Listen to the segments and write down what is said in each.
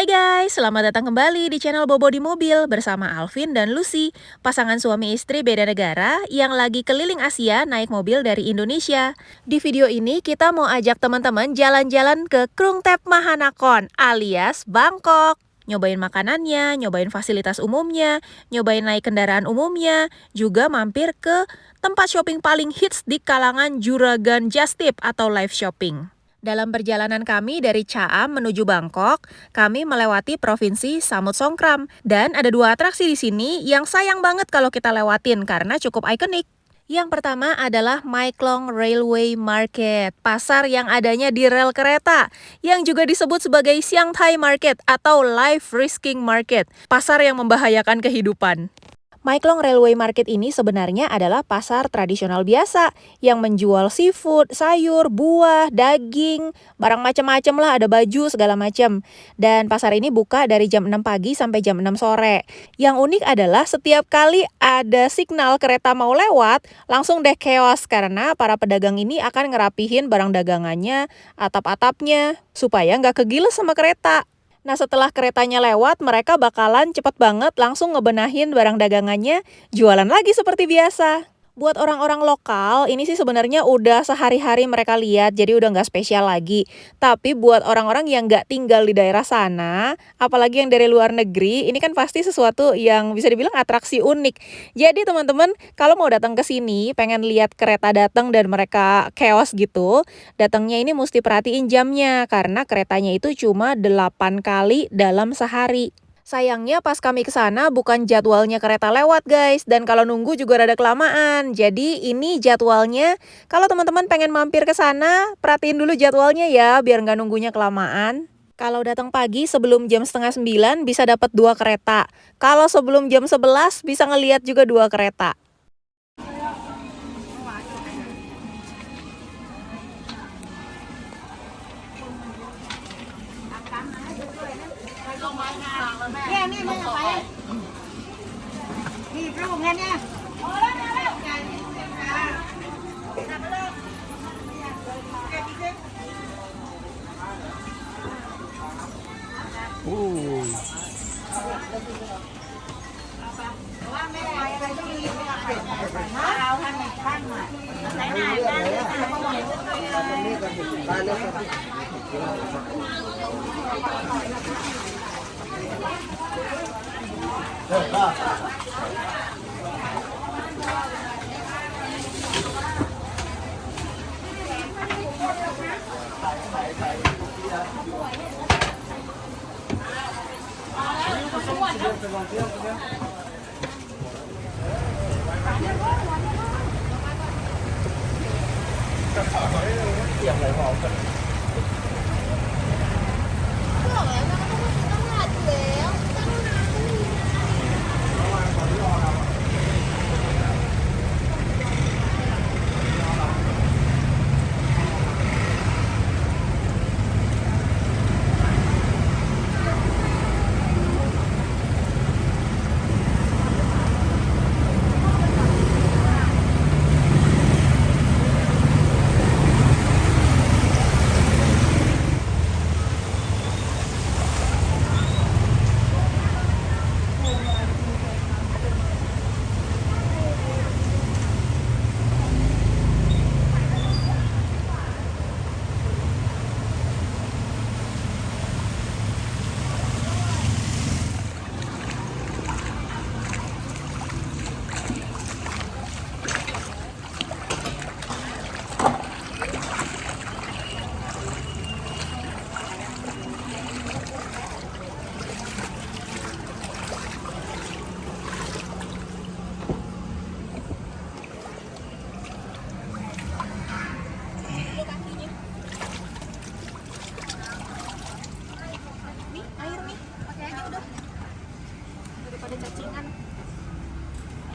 Hai guys, selamat datang kembali di channel Bobo di Mobil bersama Alvin dan Lucy, pasangan suami istri beda negara yang lagi keliling Asia naik mobil dari Indonesia. Di video ini kita mau ajak teman-teman jalan-jalan ke Krung Thep Mahanakhon alias Bangkok. Nyobain makanannya, nyobain fasilitas umumnya, nyobain naik kendaraan umumnya, juga mampir ke tempat shopping paling hits di kalangan juragan just tip atau live shopping. Dalam perjalanan kami dari Chaam menuju Bangkok, kami melewati provinsi Samut Songkhram. Dan ada dua atraksi di sini yang sayang banget kalau kita lewatin karena cukup ikonik. Yang pertama adalah My Klong Railway Market, pasar yang adanya di rel kereta, yang juga disebut sebagai Siang Thai Market atau Life Risking Market, pasar yang membahayakan kehidupan. My Klong Railway Market ini sebenarnya adalah pasar tradisional biasa yang menjual seafood, sayur, buah, daging, barang macam-macam lah, ada baju segala macam. Dan pasar ini buka dari jam 6 pagi sampai jam 6 sore. Yang unik adalah setiap kali ada signal kereta mau lewat, langsung deh chaos karena para pedagang ini akan ngerapihin barang dagangannya, atap-atapnya, supaya nggak kegiles sama kereta. Nah, setelah keretanya lewat, mereka bakalan cepet banget langsung ngebenahin barang dagangannya, jualan lagi seperti biasa. Buat orang-orang lokal, ini sih sebenarnya udah sehari-hari mereka lihat, jadi udah nggak spesial lagi. Tapi buat orang-orang yang nggak tinggal di daerah sana, apalagi yang dari luar negeri, ini kan pasti sesuatu yang bisa dibilang atraksi unik. Jadi teman-teman, kalau mau datang ke sini, pengen lihat kereta datang dan mereka chaos gitu, datangnya ini mesti perhatiin jamnya, karena keretanya itu cuma 8 kali dalam sehari. Sayangnya pas kami ke sana bukan jadwalnya kereta lewat guys, dan kalau nunggu juga rada kelamaan. Jadi ini jadwalnya, kalau teman-teman pengen mampir ke sana, perhatiin dulu jadwalnya ya, biar nggak nunggunya kelamaan. Kalau datang pagi sebelum jam setengah 9 bisa dapat 2 kereta. Kalau sebelum jam 11 bisa ngeliat juga 2 kereta. Nghe nghe nghe phải đi rau nghe nha.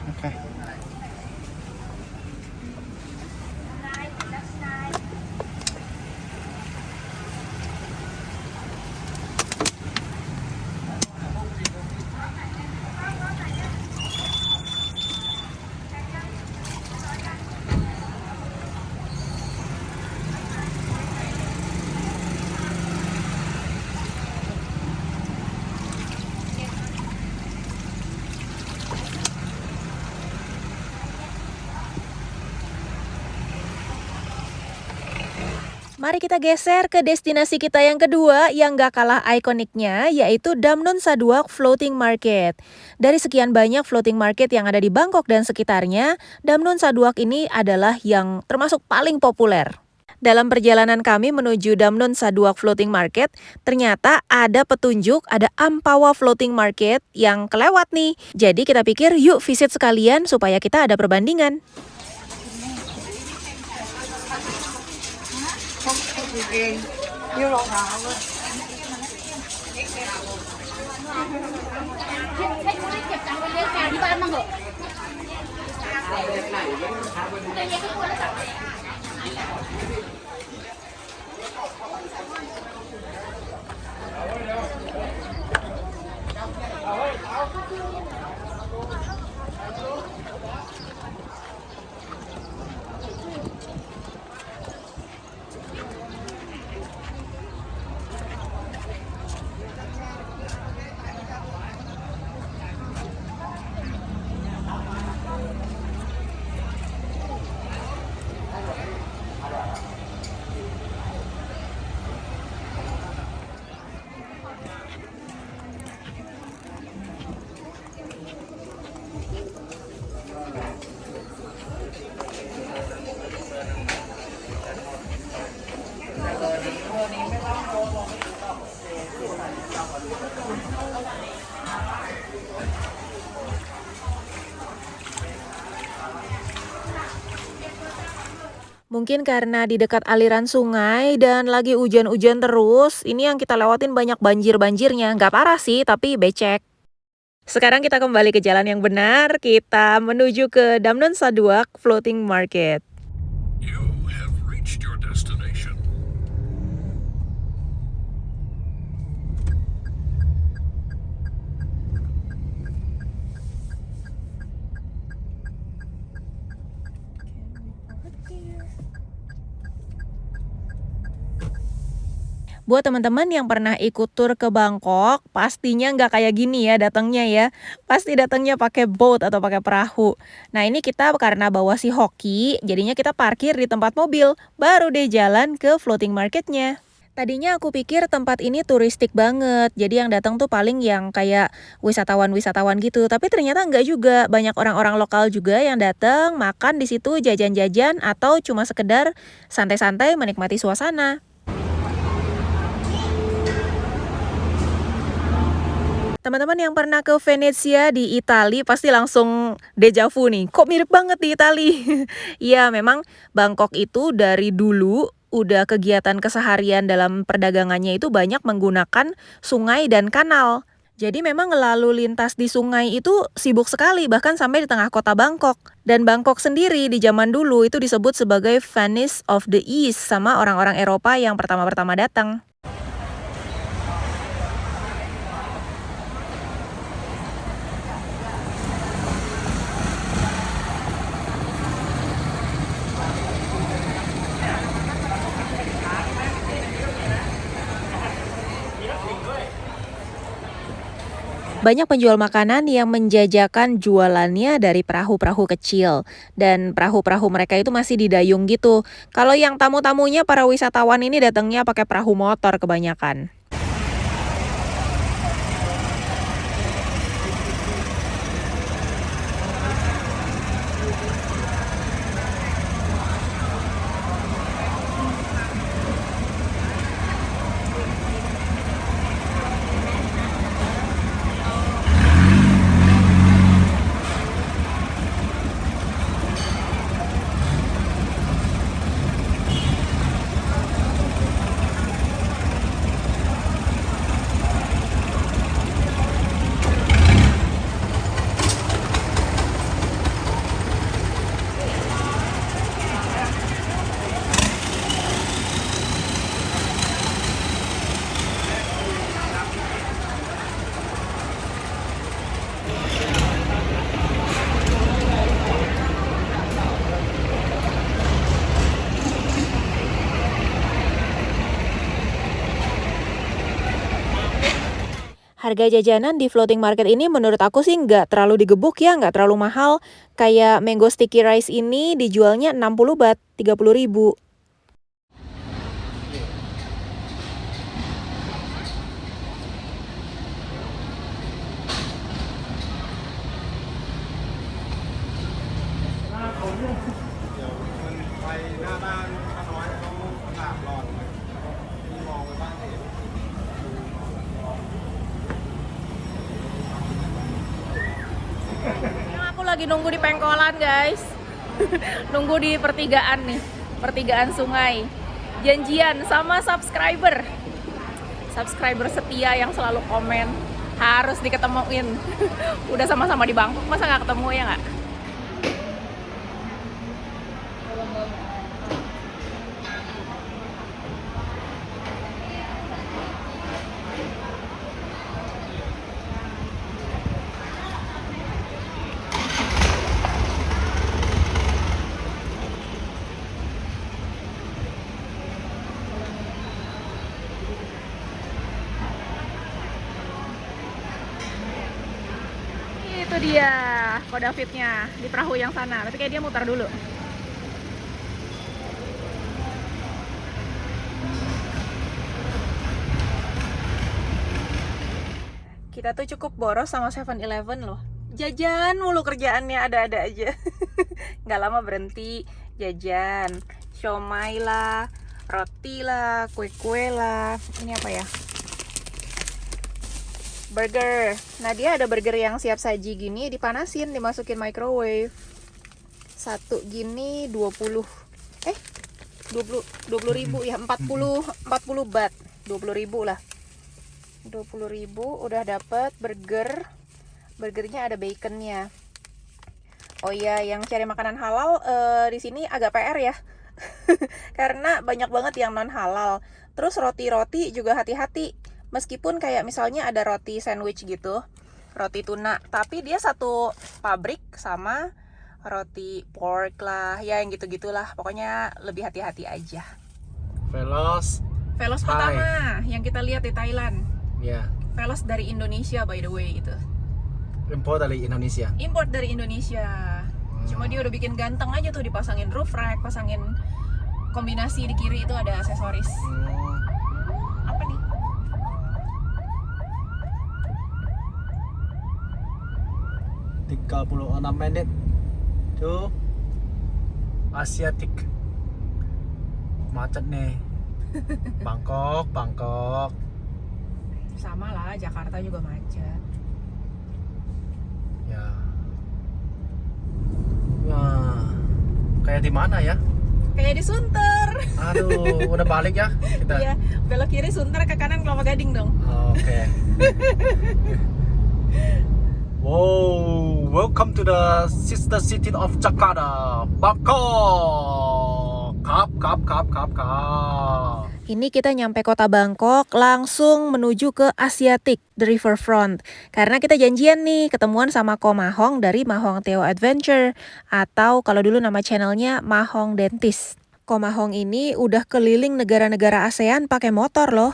Oke. Mari kita geser ke destinasi kita yang kedua yang gak kalah ikoniknya, yaitu Damnon Saduak Floating Market. Dari sekian banyak floating market yang ada di Bangkok dan sekitarnya, Damnon Saduak ini adalah yang termasuk paling populer. Dalam perjalanan kami menuju Damnon Saduak Floating Market, ternyata ada petunjuk, ada Ampawa Floating Market yang kelewat nih. Jadi kita pikir yuk visit sekalian supaya kita ada perbandingan. Mungkin karena di dekat aliran sungai dan lagi hujan-hujan terus, ini yang kita lewatin banyak banjir-banjirnya. Nggak parah sih, tapi becek. Sekarang kita kembali ke jalan yang benar, kita menuju ke Damnon Saduak Floating Market. You have reached your destination. Buat teman-teman yang pernah ikut tur ke Bangkok, pastinya nggak kayak gini ya datangnya ya. Pasti datangnya pakai boat atau pakai perahu. Nah ini kita karena bawa si hoki, jadinya kita parkir di tempat mobil, baru deh jalan ke floating marketnya. Tadinya aku pikir tempat ini turistik banget, jadi yang datang tuh paling yang kayak wisatawan-wisatawan gitu. Tapi ternyata nggak juga, banyak orang-orang lokal juga yang datang, makan di situ, jajan-jajan, atau cuma sekedar santai-santai menikmati suasana. Teman-teman yang pernah ke Venezia di Italia pasti langsung deja vu nih. Kok mirip banget di Italia? Iya, memang Bangkok itu dari dulu udah kegiatan keseharian dalam perdagangannya itu banyak menggunakan sungai dan kanal. Jadi memang lalu lintas di sungai itu sibuk sekali, bahkan sampai di tengah kota Bangkok. Dan Bangkok sendiri di zaman dulu itu disebut sebagai Venice of the East sama orang-orang Eropa yang pertama-pertama datang. Banyak penjual makanan yang menjajakan jualannya dari perahu-perahu kecil. Dan perahu-perahu mereka itu masih didayung gitu. Kalau yang tamu-tamunya para wisatawan ini datangnya pakai perahu motor kebanyakan. Harga jajanan di floating market ini menurut aku sih nggak terlalu digebuk ya, nggak terlalu mahal. Kayak mango sticky rice ini dijualnya 60 baht, 30.000. lagi nunggu di pengkolan guys. Nunggu di pertigaan nih, pertigaan sungai. Janjian sama subscriber setia yang selalu komen, harus diketemuin. Udah sama-sama di Bangkok, masa nggak ketemu ya nggak? Itu dia Ko Davidnya di perahu yang sana, tapi kayak dia mutar dulu. Kita tuh cukup boros sama 7-Eleven loh. Jajan mulu kerjaannya, ada-ada aja. Nggak lama berhenti jajan. Siomay lah, roti lah, kue-kue lah. Ini apa ya? Burger. Nah, dia ada burger yang siap saji gini, dipanasin, dimasukin microwave. Satu gini 20 ribu ya, 40 baht. 20 ribu lah. 20 ribu udah dapet burger. Burgernya ada baconnya. Oh iya, yang cari makanan halal di sini agak PR ya. Karena banyak banget yang non halal. Terus roti-roti juga hati-hati. Meskipun kayak misalnya ada roti sandwich gitu, roti tuna, tapi dia satu pabrik sama roti pork lah, ya yang gitu-gitulah. Pokoknya lebih hati-hati aja. Velos pertama yang kita lihat di Thailand. ya, Velos dari Indonesia by the way itu. impor dari Indonesia. Import dari Indonesia. Cuma dia udah bikin ganteng aja tuh, dipasangin roof rack, pasangin kombinasi di kiri itu ada aksesoris. Apa nih? 36 menit tuh Asiatik. Macet nih. Bangkok. Sama lah, Jakarta juga macet. Ya. Wah. Kayak di mana ya? Kayak di Sunter. Aduh, udah balik ya kita. Iya, belok kiri Sunter, ke kanan Kelapa Gading dong. Oke. Wow, welcome to the sister city of Jakarta, Bangkok. Kap. Ini kita nyampe kota Bangkok, langsung menuju ke Asiatik, the riverfront. Karena kita janjian nih, ketemuan sama Ko Mahong dari Mahong Theo Adventure. Atau kalau dulu nama channelnya Mahong Dentist. Ko Mahong ini udah keliling negara-negara ASEAN pakai motor loh.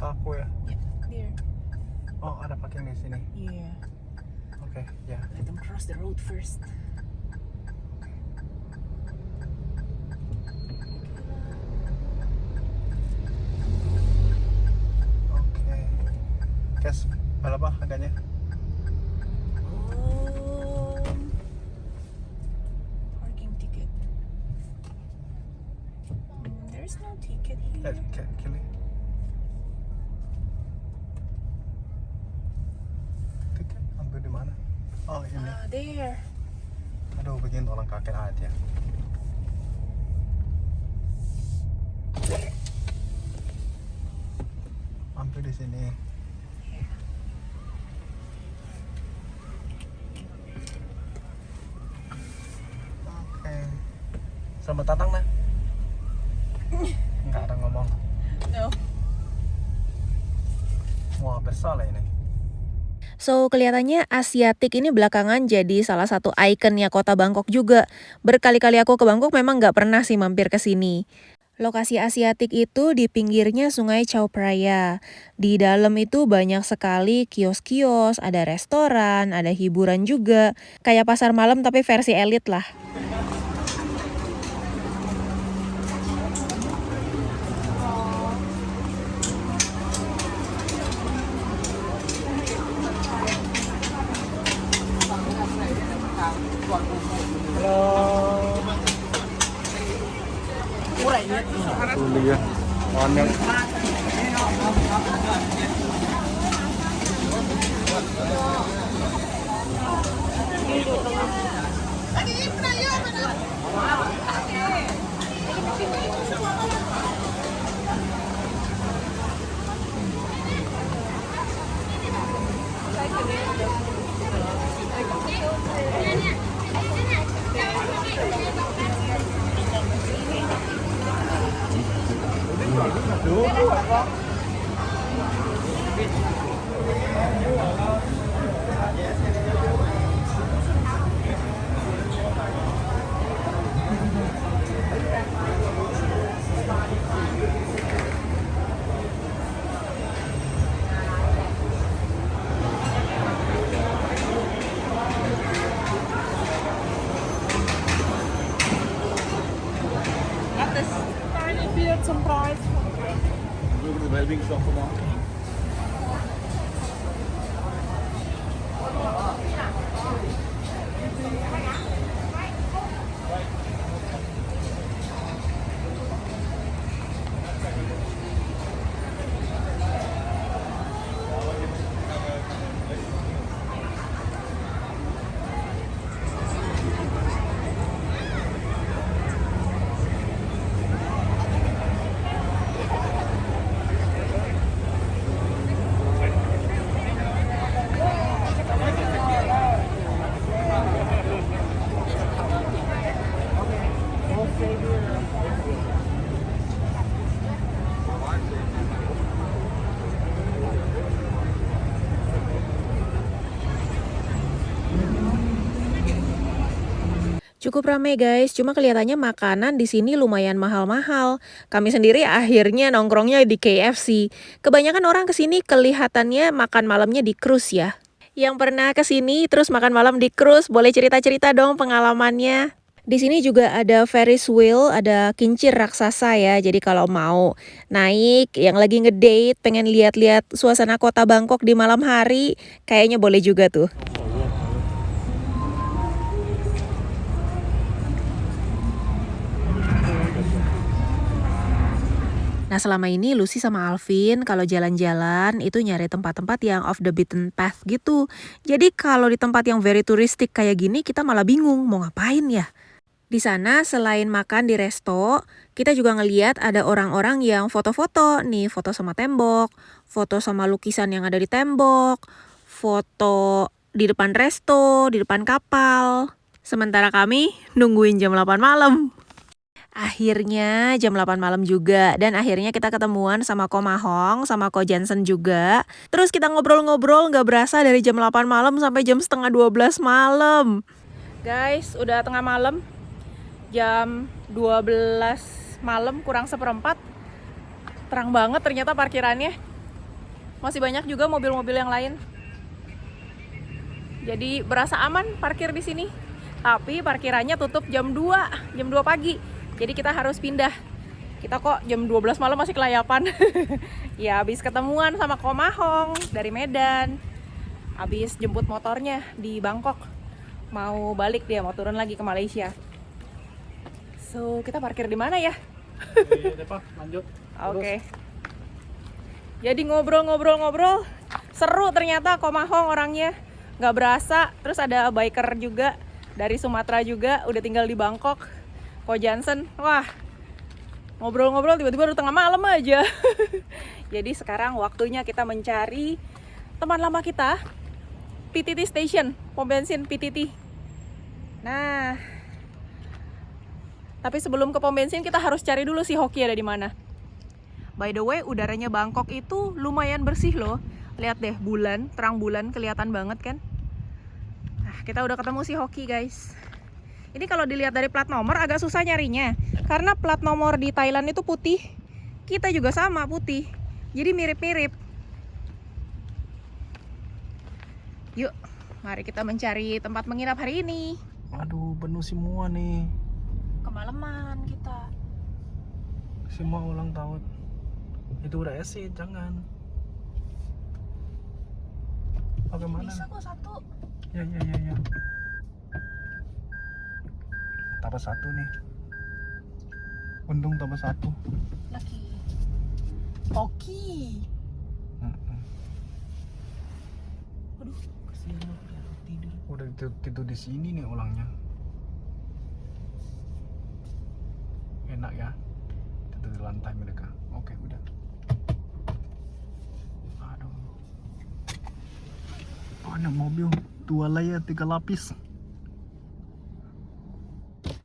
Aku ya. Here. Oh, ada parking di sini. Yeah. Oke, ya. Let them cross the road first. Oke. Cash berapa harganya? Parking ticket. There's no ticket here. Kili. Tiket ambil di mana? Oh, ini. There. Aduh, bikin orang kaget aja. Ambil di sini. Oke. Selamat datang, nah. Nggak ada ngomong. No. Wah, besar lah ini. So, kelihatannya Asiatik ini belakangan jadi salah satu ikonnya kota Bangkok juga. Berkali-kali aku ke Bangkok memang nggak pernah sih mampir ke sini. Lokasi Asiatik itu di pinggirnya Sungai Chao Phraya. Di dalam itu banyak sekali kios-kios, ada restoran, ada hiburan juga. Kayak pasar malam tapi versi elit lah. Tuh dia, warna Cukup ramai guys, cuma kelihatannya makanan di sini lumayan mahal-mahal. Kami sendiri akhirnya nongkrongnya di KFC. Kebanyakan orang kesini kelihatannya makan malamnya di cruise ya. Yang pernah kesini terus makan malam di cruise, boleh cerita-cerita dong pengalamannya. Di sini juga ada Ferris wheel, ada kincir raksasa ya. Jadi kalau mau naik, yang lagi ngedate, pengen lihat-lihat suasana kota Bangkok di malam hari, kayaknya boleh juga tuh. Nah selama ini Lucy sama Alvin kalau jalan-jalan itu nyari tempat-tempat yang off the beaten path gitu. Jadi kalau di tempat yang very touristic kayak gini kita malah bingung mau ngapain ya. Di sana selain makan di resto, kita juga ngeliat ada orang-orang yang foto-foto nih, foto sama tembok, foto sama lukisan yang ada di tembok, foto di depan resto, di depan kapal. Sementara kami nungguin jam 8 malam. Akhirnya jam 8 malam juga, dan akhirnya kita ketemuan sama Ko Mahong, sama Ko Jansen juga. Terus kita ngobrol-ngobrol gak berasa dari jam 8 malam sampai jam setengah 12 malam. Guys, udah tengah malam, jam 12 malam kurang seperempat. Terang banget ternyata parkirannya. Masih banyak juga mobil-mobil yang lain. Jadi berasa aman parkir di sini. Tapi parkirannya tutup jam 2 pagi. Jadi kita harus pindah. Kita kok jam 12 malam masih kelayapan. Ya habis ketemuan sama Ko Mahong dari Medan. Habis jemput motornya di Bangkok. Mau balik dia, mau turun lagi ke Malaysia. So, kita parkir di mana ya? Iya, Pak, lanjut. Oke. Jadi ngobrol-ngobrol. Seru ternyata Ko Mahong orangnya. Gak berasa. Terus ada biker juga dari Sumatera juga, udah tinggal di Bangkok. Ko Jansen, wah ngobrol-ngobrol tiba-tiba udah tengah malam aja. Jadi sekarang waktunya kita mencari teman lama kita, PTT Station, pom bensin PTT. Nah, tapi sebelum ke pom bensin kita harus cari dulu si Hoki ada di mana. By the way, udaranya Bangkok itu lumayan bersih loh. Lihat deh bulan, terang bulan kelihatan banget kan. Nah, kita udah ketemu si Hoki guys. Ini kalau dilihat dari plat nomor agak susah nyarinya. Karena plat nomor di Thailand itu putih. Kita juga sama putih. Jadi mirip-mirip. Yuk, mari kita mencari tempat menginap hari ini. Aduh, penuh semua nih. Kemalaman kita. Semua ulang tahun. Itu udah exit, jangan. Bagaimana? Bisa kok satu. Ya. Tambah satu nih. Untung tambah satu. Lagi. Hoki. Aduh. Udah tidur di sini nih orangnya. Enak ya, tidur di lantai mereka. Oke, udah. Aduh. Banyak mobil, 2 layer 3 lapis.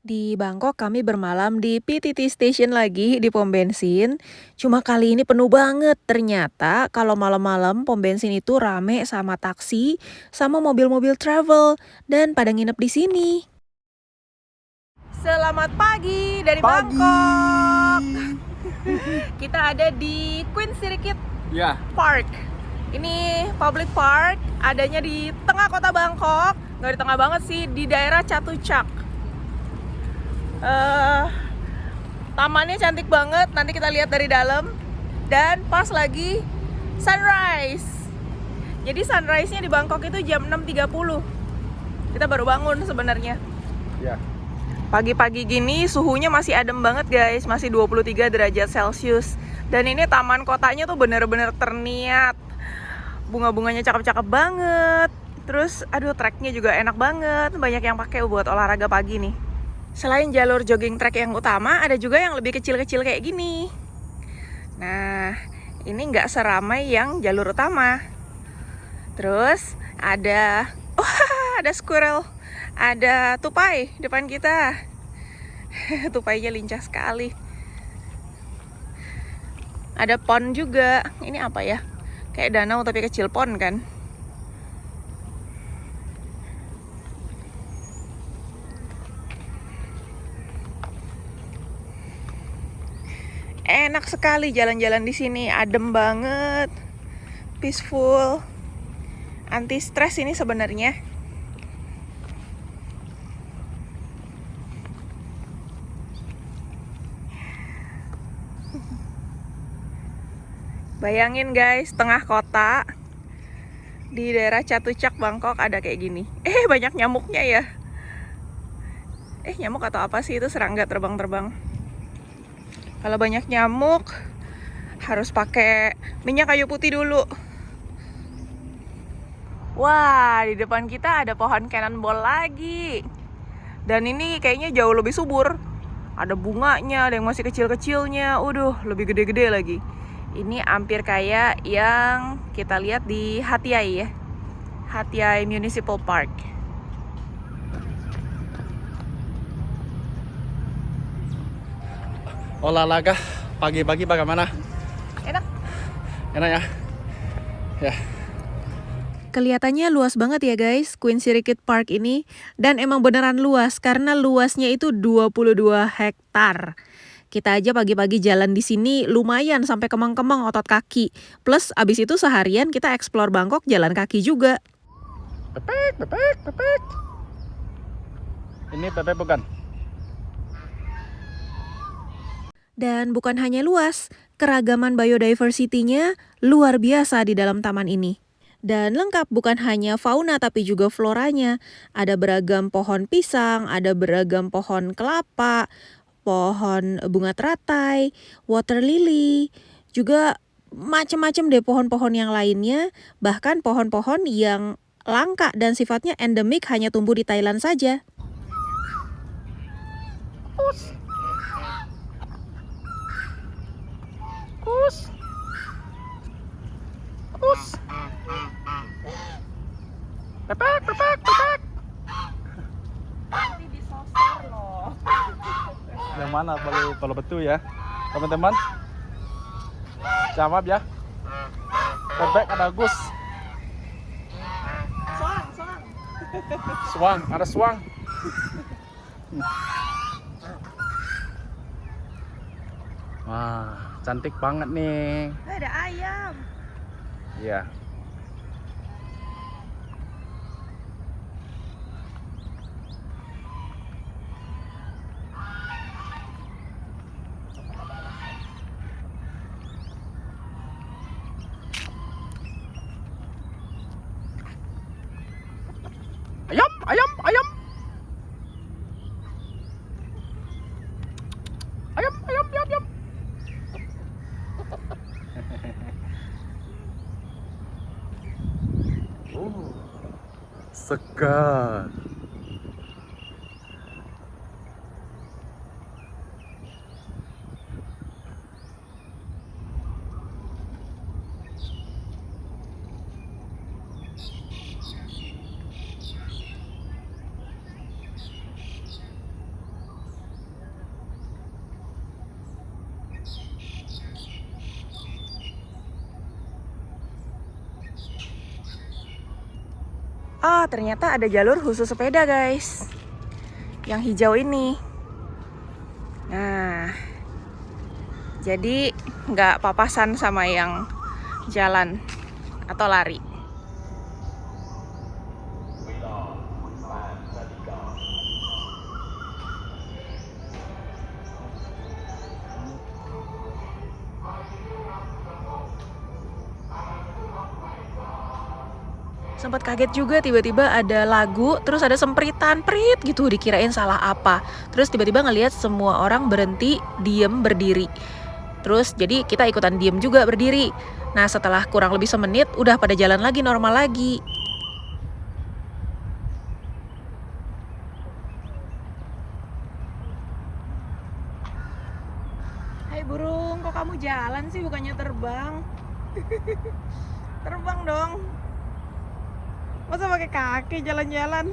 Di Bangkok kami bermalam di PTT Station lagi di pom bensin. Cuma kali ini penuh banget. Ternyata kalau malam-malam pom bensin itu rame sama taksi, sama mobil-mobil travel dan pada nginep di sini. Selamat pagi dari Bangkok. Kita ada di Queen Sirikit Ya. Park. Ini public park, adanya di tengah kota Bangkok. Nggak di tengah banget sih, di daerah Chatuchak. Tamannya cantik banget, nanti kita lihat dari dalam. Dan pas lagi sunrise. Jadi sunrise-nya di Bangkok itu jam 6.30. Kita baru bangun sebenarnya. Ya. Pagi-pagi gini suhunya masih adem banget guys, masih 23 derajat Celcius. Dan ini taman kotanya tuh bener-bener terniat. Bunga-bunganya cakep-cakep banget. Terus aduh, treknya juga enak banget, banyak yang pakai buat olahraga pagi nih. Selain jalur jogging track yang utama, ada juga yang lebih kecil-kecil kayak gini. Nah, ini nggak seramai yang jalur utama. Terus ada, ada squirrel, ada tupai depan kita. Tupainya lincah sekali. Ada pond juga. Ini apa ya? Kayak danau tapi kecil, pond kan? Enak sekali jalan-jalan di sini, adem banget, peaceful, anti stres ini sebenarnya. Bayangin guys, tengah kota di daerah Chatuchak Bangkok ada kayak gini. Banyak nyamuknya ya. Nyamuk atau apa sih itu, serangga terbang-terbang. Kalau banyak nyamuk, harus pakai minyak kayu putih dulu. Wah, di depan kita ada pohon cannonball lagi. Dan ini kayaknya jauh lebih subur. Ada bunganya, ada yang masih kecil-kecilnya. Lebih gede-gede lagi. Ini hampir kayak yang kita lihat di Hat Yai ya. Hat Yai Municipal Park. Olahraga pagi-pagi bagaimana? Enak. Enak ya? Ya. Kelihatannya luas banget ya guys, Queen Sirikit Park ini. Dan emang beneran luas, karena luasnya itu 22 hektar. Kita aja pagi-pagi jalan di sini lumayan sampai kemang-kemang otot kaki. Plus abis itu seharian kita explore Bangkok jalan kaki juga. Pepek. Ini pepek bukan? Dan bukan hanya luas, keragaman biodiversity-nya luar biasa di dalam taman ini. Dan lengkap, bukan hanya fauna tapi juga floranya. Ada beragam pohon pisang, ada beragam pohon kelapa, pohon bunga teratai, water lily, juga macam-macam deh pohon-pohon yang lainnya. Bahkan pohon-pohon yang langka dan sifatnya endemik hanya tumbuh di Thailand saja. Pepek. Nanti disosor loh. Yang mana kalau betul ya, teman-teman? Jawab ya. Pepek ada Gus. Ada suang. Wah, cantik banget nih. Ada ayam. Iya. Ayam. segar. Ah, ternyata ada jalur khusus sepeda, guys. Yang hijau ini. Nah, jadi nggak papasan sama yang jalan atau lari. Sempat kaget juga tiba-tiba ada lagu, terus ada sempritan, prit gitu, dikirain salah apa. Terus tiba-tiba ngelihat semua orang berhenti, diem, berdiri. Terus jadi kita ikutan diem juga berdiri. Nah setelah kurang lebih semenit, udah pada jalan lagi, normal lagi. Hai burung, kok kamu jalan sih bukannya terbang? Terbang dong. Masa pakai kaki jalan-jalan?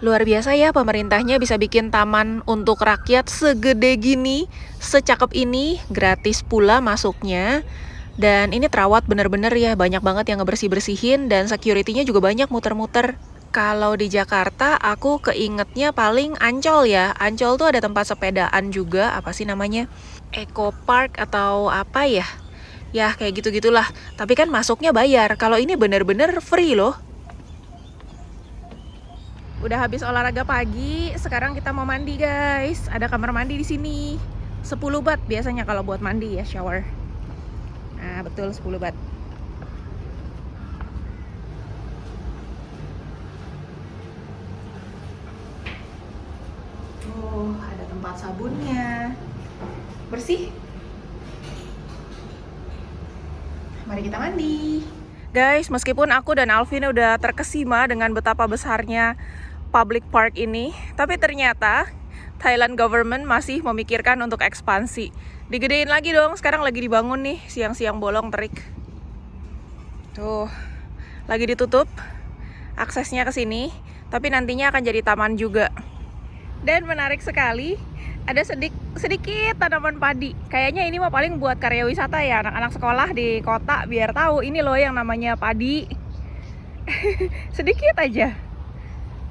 Luar biasa ya pemerintahnya bisa bikin taman untuk rakyat segede gini, secakep ini, gratis pula masuknya. Dan ini terawat bener-bener ya, banyak banget yang ngebersih-bersihin dan security-nya juga banyak muter-muter. Kalau di Jakarta aku keingetnya paling Ancol ya. Ancol tuh ada tempat sepedaan juga, apa sih namanya? Eco Park atau apa ya? Ya kayak gitu-gitulah. Tapi kan masuknya bayar. Kalau ini bener-bener free loh. Udah habis olahraga pagi, sekarang kita mau mandi guys. Ada kamar mandi di sini. 10 baht biasanya kalau buat mandi ya, shower. Nah, betul 10 baht. Oh, ada tempat sabunnya. Bersih. Mari kita mandi. Guys, meskipun aku dan Alvin udah terkesima dengan betapa besarnya public park ini, tapi ternyata Thailand government masih memikirkan untuk ekspansi. Digedein lagi dong, sekarang lagi dibangun nih, siang-siang bolong terik. Tuh, lagi ditutup aksesnya ke sini, tapi nantinya akan jadi taman juga. Dan menarik sekali, ada sedikit tanaman padi. Kayaknya ini mah paling buat karya wisata ya, anak-anak sekolah di kota biar tahu ini loh yang namanya padi. Sedikit aja,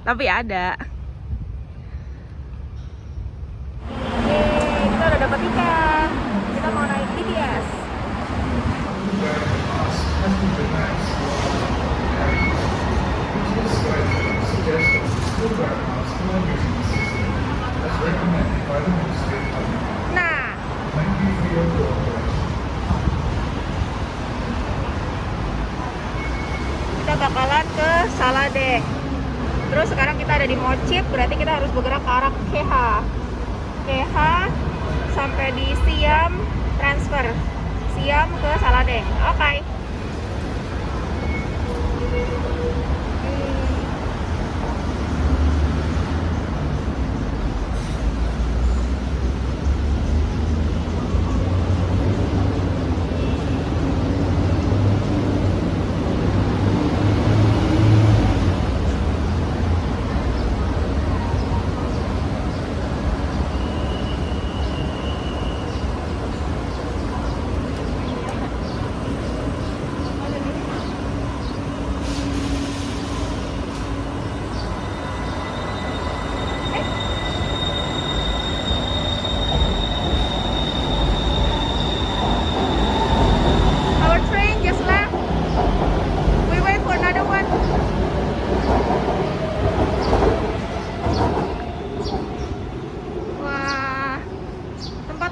tapi ada. Yeay, kita udah dapat tiket. Kita mau naik BTS. Nah, kita bakalan ke Saladeh. Terus sekarang kita ada di Mochit, berarti kita harus bergerak ke arah KH sampai di Siam, transfer Siam ke Saladeh. Oke.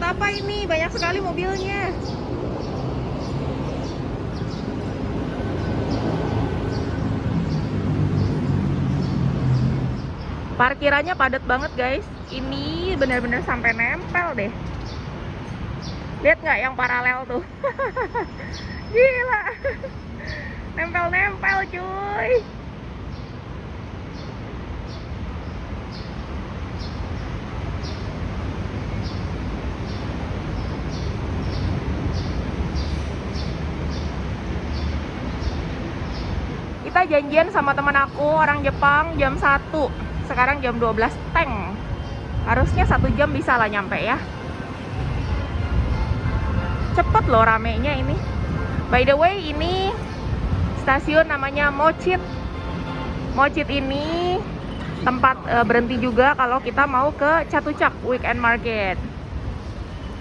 Buat apa ini? Banyak sekali mobilnya. Parkirannya padat banget guys. Ini benar-benar sampai nempel deh. Lihat nggak yang paralel tuh? Gila. Nempel-nempel cuy. Kita janjian sama teman aku orang Jepang jam 1. Sekarang jam 12 teng. Harusnya 1 jam bisa lah nyampe ya. Cepet loh ramenya ini. By the way, ini stasiun namanya Mochit. Mochit ini tempat berhenti juga kalau kita mau ke Chatuchak Weekend Market.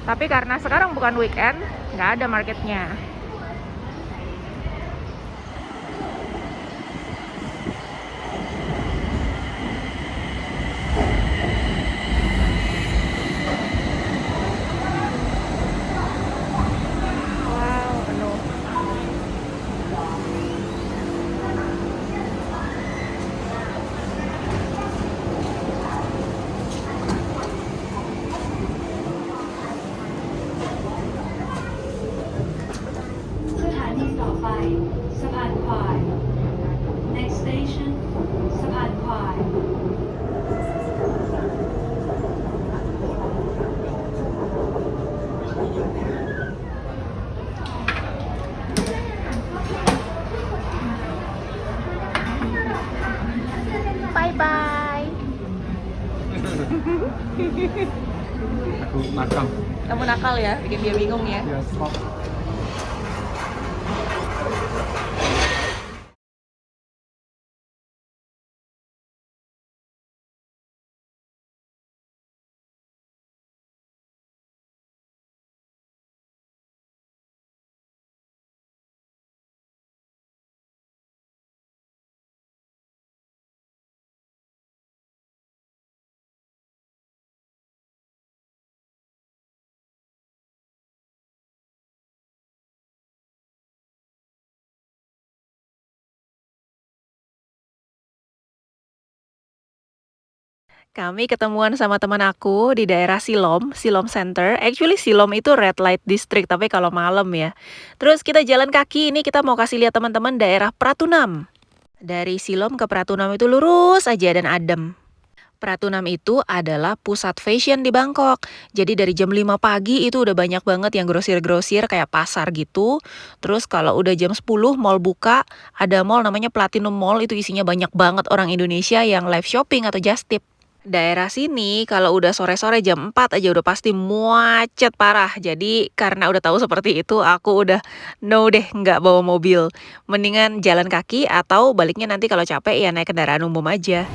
Tapi karena sekarang bukan weekend, nggak ada marketnya. Next station, สะพานควาย Bye bye. Aku nakal. Kamu nakal ya, bikin dia bingung ya. Ya, stop. Kami ketemuan sama teman aku di daerah Silom, Silom Center. Actually Silom itu red light district, tapi kalau malam ya. Terus kita jalan kaki, ini kita mau kasih lihat teman-teman daerah Pratunam. Dari Silom ke Pratunam itu lurus aja dan adem. Pratunam itu adalah pusat fashion di Bangkok. Jadi dari jam 5 pagi itu udah banyak banget yang grosir-grosir kayak pasar gitu. Terus kalau udah jam 10 mall buka, ada mall namanya Platinum Mall, itu isinya banyak banget orang Indonesia yang live shopping atau just tip. Daerah sini kalau udah sore-sore jam 4 aja udah pasti macet parah. Jadi karena udah tahu seperti itu, aku udah no deh nggak bawa mobil. Mendingan jalan kaki atau baliknya nanti kalau capek ya naik kendaraan umum aja.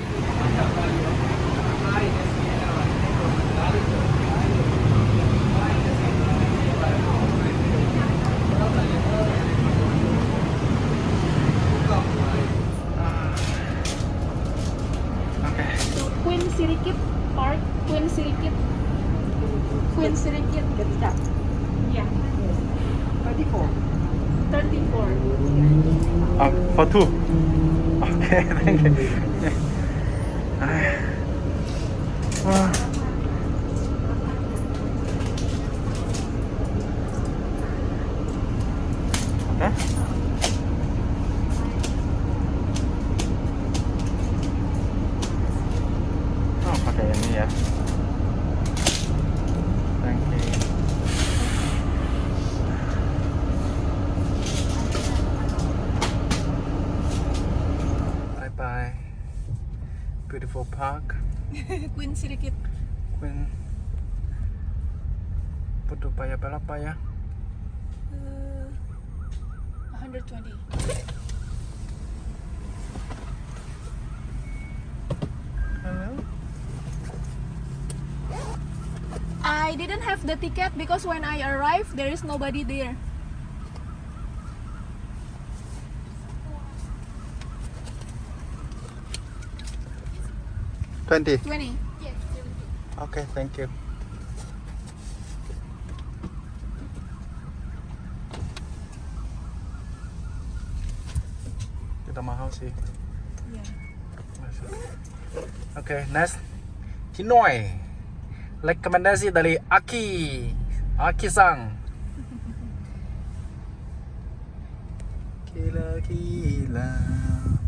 Queen Sirikit Park, Queen Sirikit. Queen Sirikit. Ya. 34. 34. For two. Okay, thank you. Wah. Oke. Oh, pakai ini ya. Thank you. Bye bye. Beautiful park. Queen Sirikit. Queen. Putu paya berapa ya? 120. Hello. I didn't have the ticket because when I arrived there is nobody there. $20. 20. Okay, thank you. mahal sih. Oke, next Hanoi. Rekomendasi dari Aki-sang. Gila,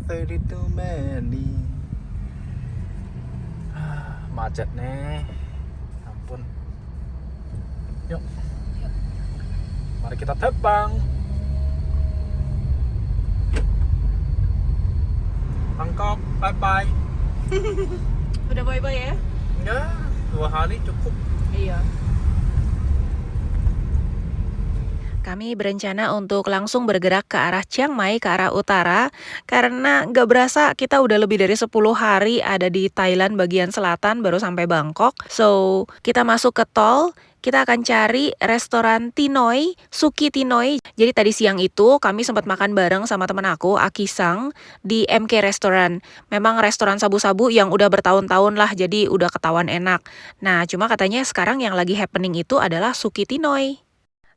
very too many. Macet nih, ampun. Yuk, mari kita terbang. Bangkok, bye bye. Udah bye-bye ya? Enggak, 2 hari cukup. Iya. Kami berencana untuk langsung bergerak ke arah Chiang Mai, ke arah utara, karena nggak berasa kita udah lebih dari 10 hari ada di Thailand bagian selatan, baru sampai Bangkok. So, kita masuk ke tol, kita akan cari restoran Tinoi, Suki Tinoi. Jadi tadi siang itu kami sempat makan bareng sama teman aku, Aki-sang, di MK Restaurant. Memang restoran sabu-sabu yang udah bertahun-tahun lah, jadi udah ketahuan enak. Nah, cuma katanya sekarang yang lagi happening itu adalah Suki Tinoi.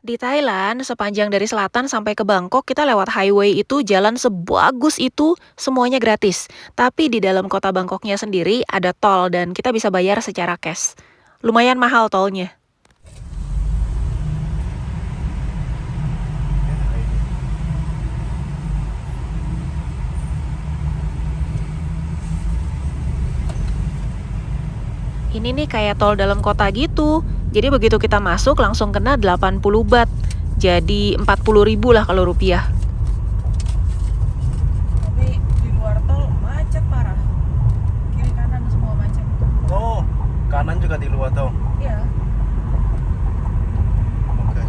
Di Thailand, sepanjang dari selatan sampai ke Bangkok, kita lewat highway itu, jalan sebagus itu, semuanya gratis. Tapi di dalam kota Bangkoknya sendiri ada tol dan kita bisa bayar secara cash. Lumayan mahal tolnya. Ini nih kayak tol dalam kota gitu. Jadi begitu kita masuk langsung kena 80 baht. Jadi 40.000 lah kalau rupiah. Tapi di luar tol macet parah. Kiri kanan semua macet. Oh, kanan juga di luar tol. Iya. Oke.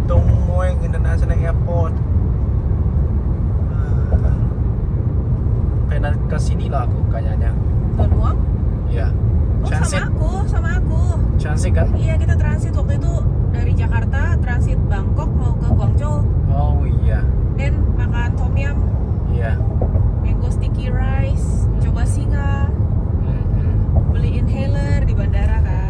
Dong Mueang International Airport. Pengen ke sini lah aku kayaknya. Don Mueang? Iya. Oh, Transit. sama aku. Transit kan? Iya, kita transit waktu itu dari Jakarta, transit Bangkok mau ke Guangzhou. Oh iya. Dan makan tom yum, Iya. mango sticky rice, coba singa, beli inhaler di bandara kan.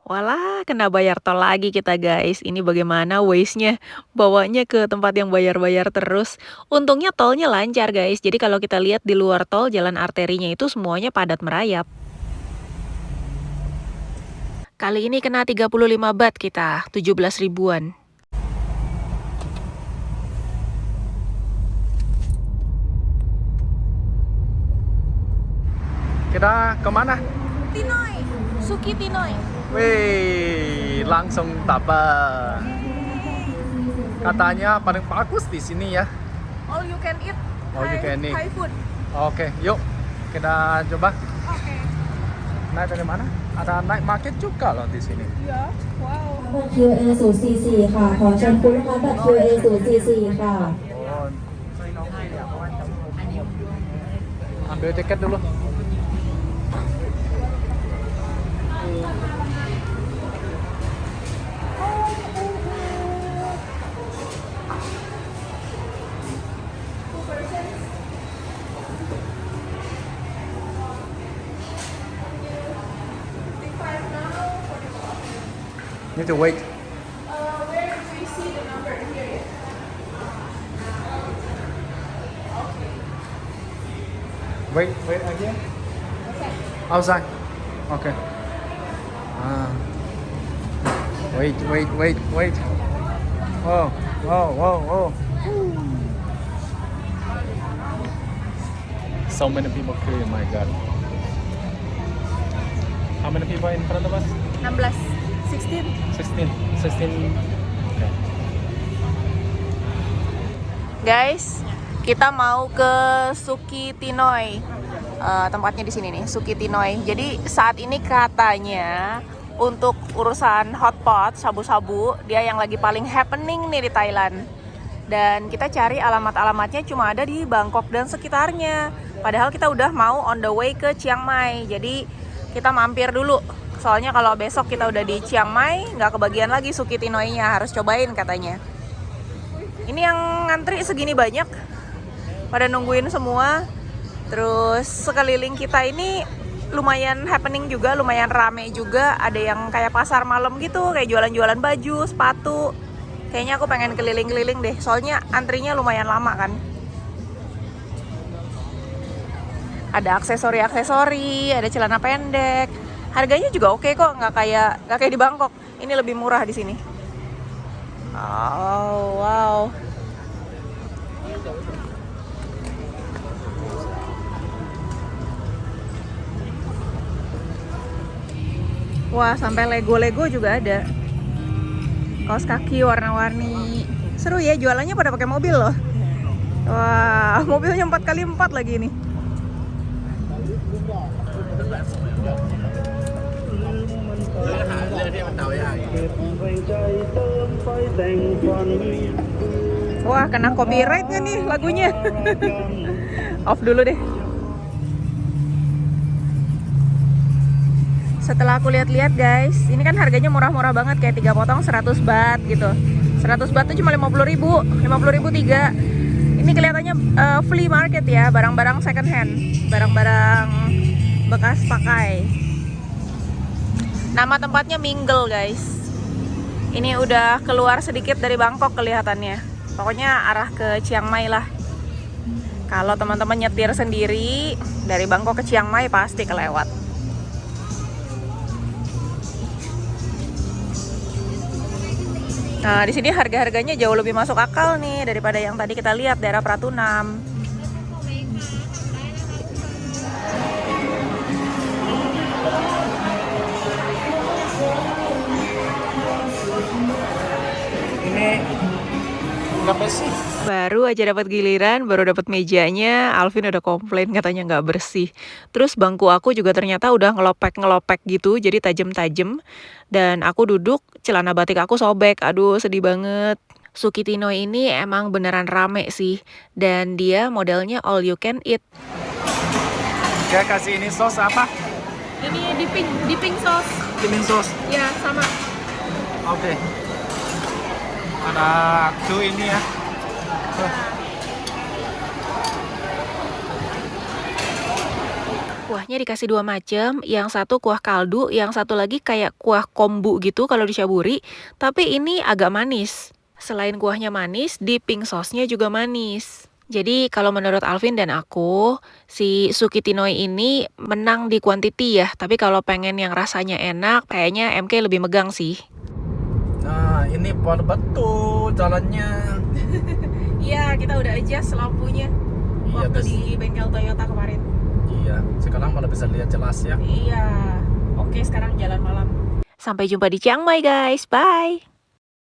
Walah, kena bayar tol lagi kita guys. Ini bagaimana Waze-nya? Bawanya ke tempat yang bayar-bayar terus. Untungnya tolnya lancar guys. Jadi kalau kita lihat di luar tol, jalan arterinya itu semuanya padat merayap. Kali ini kena 35 baht kita, 17 ribuan. Kita kemana? Tinoi, Suki Tinoi. Wih, langsung dapat. Katanya paling bagus di sini ya. All you can eat. All you can eat. Thai food. Oke, yuk kita coba. Oke. Naik dari mana? Ada night market juga loh di sini. Iya. Wow. บัตร QA 044ค่ะ ขอเชิญคุณลูกค้าบัตร QA 044ค่ะ Oh. Ambil tiket dulu. Need to wait. Where do we see the number here? Wait again. Outside. Okay. Wait. Whoa. So many people queuing, my God. How many people in front of us? 16. 16. 16. Okay. Guys, kita mau ke Suki Tinoi. Tempatnya di sini nih, Suki Tinoi. Jadi saat ini katanya untuk urusan hotpot, sabu-sabu, dia yang lagi paling happening nih di Thailand. Dan kita cari alamat-alamatnya cuma ada di Bangkok dan sekitarnya. Padahal kita udah mau on the way ke Chiang Mai. Jadi kita mampir dulu. Soalnya kalau besok kita udah di Chiang Mai, nggak kebagian lagi Suki Tinoi-nya. Harus cobain katanya. Ini yang ngantri segini banyak. pada nungguin semua. Terus sekeliling kita ini lumayan happening juga, lumayan rame juga. Ada yang kayak pasar malam gitu, kayak jualan-jualan baju, sepatu. Kayaknya aku pengen keliling-keliling deh, soalnya antrinya lumayan lama kan. Ada aksesori-aksesori, ada celana pendek. Harganya juga oke kok, nggak kayak di Bangkok. Ini lebih murah di sini. Oh, wow. Wah, sampai Lego-Lego juga ada. Kaos kaki warna-warni. Seru ya, jualannya pada pakai mobil loh. Wah, mobilnya 4x4 lagi nih. Wah, kena copyright nggak nih lagunya? Off dulu deh. Setelah aku lihat-lihat guys, ini kan harganya murah-murah banget, kayak 3 potong 100 baht gitu. 100 baht tuh cuma 50.000, 50.000 3. Ini kelihatannya flea market ya, barang-barang second hand, barang-barang bekas pakai. Nama tempatnya Mingle guys. Ini udah keluar sedikit dari Bangkok kelihatannya. Pokoknya arah ke Chiang Mai lah. Kalau teman-teman nyetir sendiri dari Bangkok ke Chiang Mai pasti kelewat. Nah, di sini harga-harganya jauh lebih masuk akal nih daripada yang tadi kita lihat daerah Pratunam. Ini nggak bersih. Baru aja dapat giliran, baru dapat mejanya, Alvin udah komplain katanya nggak bersih. Terus bangku aku juga ternyata udah ngelopek gitu, jadi tajam-tajam. Dan aku duduk, celana batik aku sobek. Aduh, sedih banget. Sukitino ini emang beneran rame sih, dan dia modelnya all you can eat. Dia kasih ini sos apa? Ini dipping sauce. Dipping sos. Ya, sama. Oke. Ada tuh ini ya. Kuahnya dikasih 2 macam, yang satu kuah kaldu, yang satu lagi kayak kuah kombu gitu kalau dicaburi, tapi ini agak manis. Selain kuahnya manis, dipping sauce-nya juga manis. Jadi kalau menurut Alvin dan aku, si Sukitinoy ini menang di quantity ya, tapi kalau pengen yang rasanya enak, kayaknya MK lebih megang sih. Nah, ini pelan betul jalannya. Iya, kita udah adjust lampunya waktu di bengkel Toyota kemarin. Iya, sekarang malah bisa lihat jelas ya. Iya, oke sekarang jalan malam. Sampai jumpa di Chiang Mai guys, bye!